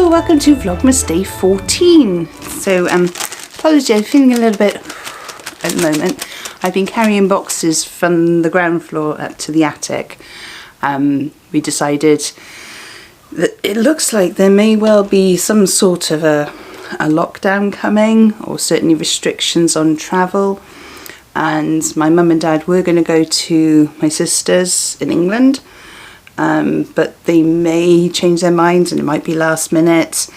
Hello, welcome to Vlogmas day 14. So apology, I'm feeling a little bit at the moment. I've been carrying boxes from the ground floor up to the attic. We decided that it looks like there may well be some sort of a lockdown coming, or certainly restrictions on travel, and my mum and dad were going to go to my sister's in England, but they may change their minds and it might be last minute.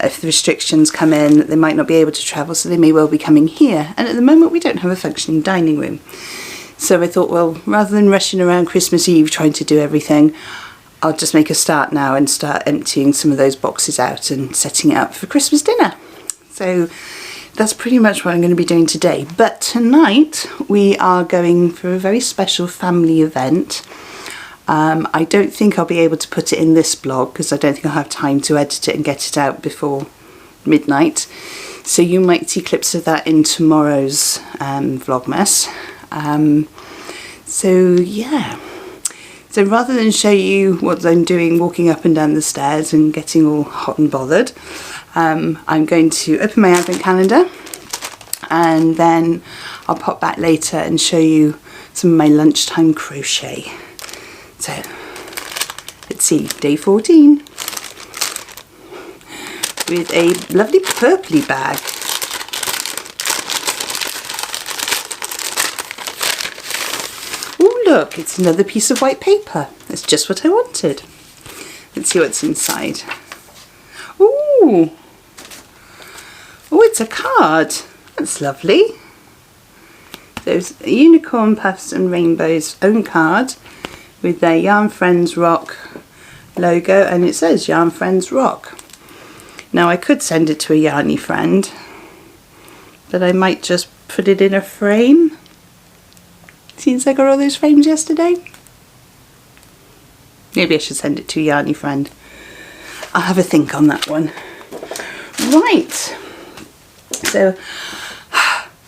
If the restrictions come in, they might not be able to travel, so they may well be coming here. And at the moment we don't have a functioning dining room, so I thought, well, rather than rushing around Christmas Eve trying to do everything, I'll just make a start now and start emptying some of those boxes out and setting it up for Christmas dinner. So that's pretty much what I'm going to be doing today. But tonight we are going for a very special family event. I don't think I'll be able to put it in this vlog because I don't think I'll have time to edit it and get it out before midnight. So you might see clips of that in tomorrow's Vlogmas. So yeah. So rather than show you what I'm doing walking up and down the stairs and getting all hot and bothered, I'm going to open my advent calendar and then I'll pop back later and show you some of my lunchtime crochet. So let's see, day 14 with a lovely purpley bag. Oh look, it's another piece of white paper. That's just what I wanted. Let's see what's inside. Ooh. Oh, it's a card. That's lovely. There's a Unicorn Puffs and Rainbows own card with their Yarn Friends Rock logo, and it says Yarn Friends Rock. Now I could send it to a yarny friend, but I might just put it in a frame. Since I got all those frames yesterday. Maybe I should send it to a yarny friend. I'll have a think on that one. Right, so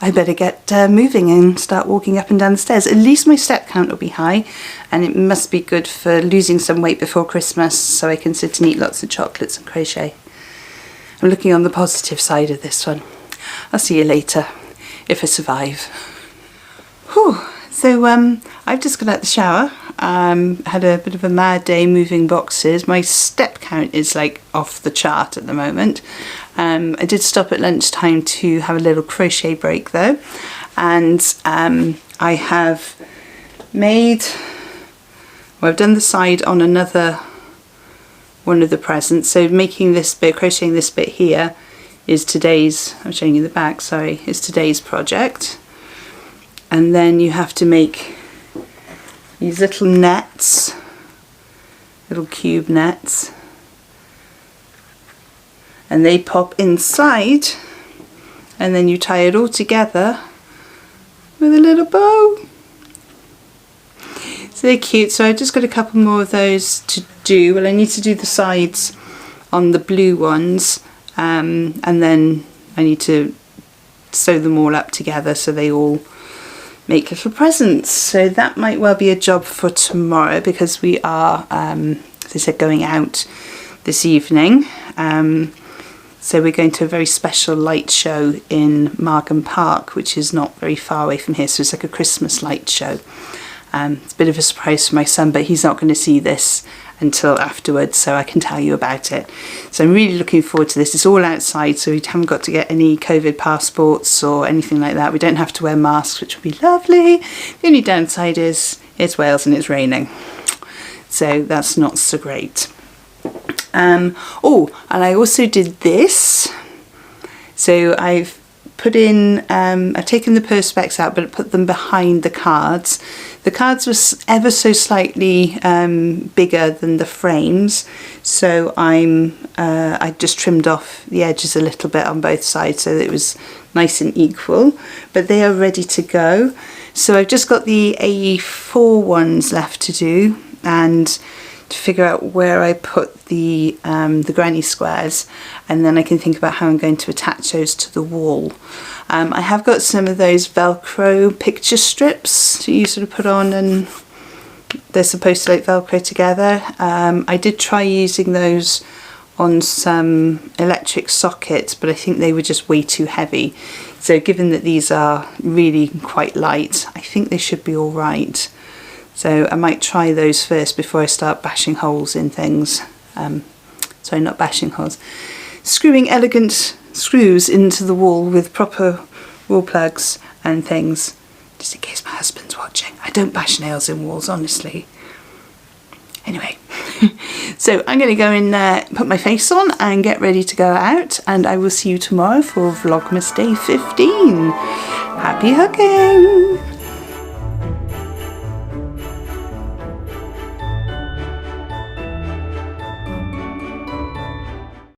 I better get moving and start walking up and down the stairs. At least my step count will be high, and it must be good for losing some weight before Christmas so I can sit and eat lots of chocolates and crochet. I'm looking on the positive side of this one. I'll see you later, if I survive. Whew. So I've just got out the shower, had a bit of a mad day moving boxes. My step count is like off the chart at the moment. I did stop at lunchtime to have a little crochet break though, and I have made, well, I've done the side on another one of the presents, so making this bit, crocheting this bit here is today's, I'm showing you the back, sorry, is today's project. And then you have to make these little nets, little cube nets, and they pop inside, and then you tie it all together with a little bow. So they're cute. So I've just got a couple more of those to do. Well, I need to do the sides on the blue ones, and then I need to sew them all up together so they all make little presents. So that might well be a job for tomorrow, because we are, as I said, going out this evening. So we're going to a very special light show in Margam Park, which is not very far away from here. So it's like a Christmas light show. It's a bit of a surprise for my son, but he's not going to see this until afterwards, so I can tell you about it. So I'm really looking forward to this. It's all outside, so we haven't got to get any COVID passports or anything like that. We don't have to wear masks, which will be lovely. The only downside is it's Wales and it's raining, so that's not so great. Oh, and I also did this. So I've put in, I've taken the perspex out, but put them behind the cards. The cards were ever so slightly bigger than the frames, so I just trimmed off the edges a little bit on both sides so that it was nice and equal, but they are ready to go. So I've just got the A4 ones left to do, and to figure out where I put the granny squares, and then I can think about how I'm going to attach those to the wall. I have got some of those Velcro picture strips that you sort of put on and they're supposed to like Velcro together. I did try using those on some electric sockets, but I think they were just way too heavy. So given that these are really quite light, I think they should be all right. So I might try those first before I start bashing holes in things. Sorry, not bashing holes. Screwing elegant screws into the wall with proper wall plugs and things, just in case my husband's watching. I don't bash nails in walls, honestly. Anyway, so I'm going to go in there, put my face on and get ready to go out, and I will see you tomorrow for Vlogmas Day 15. Happy hooking!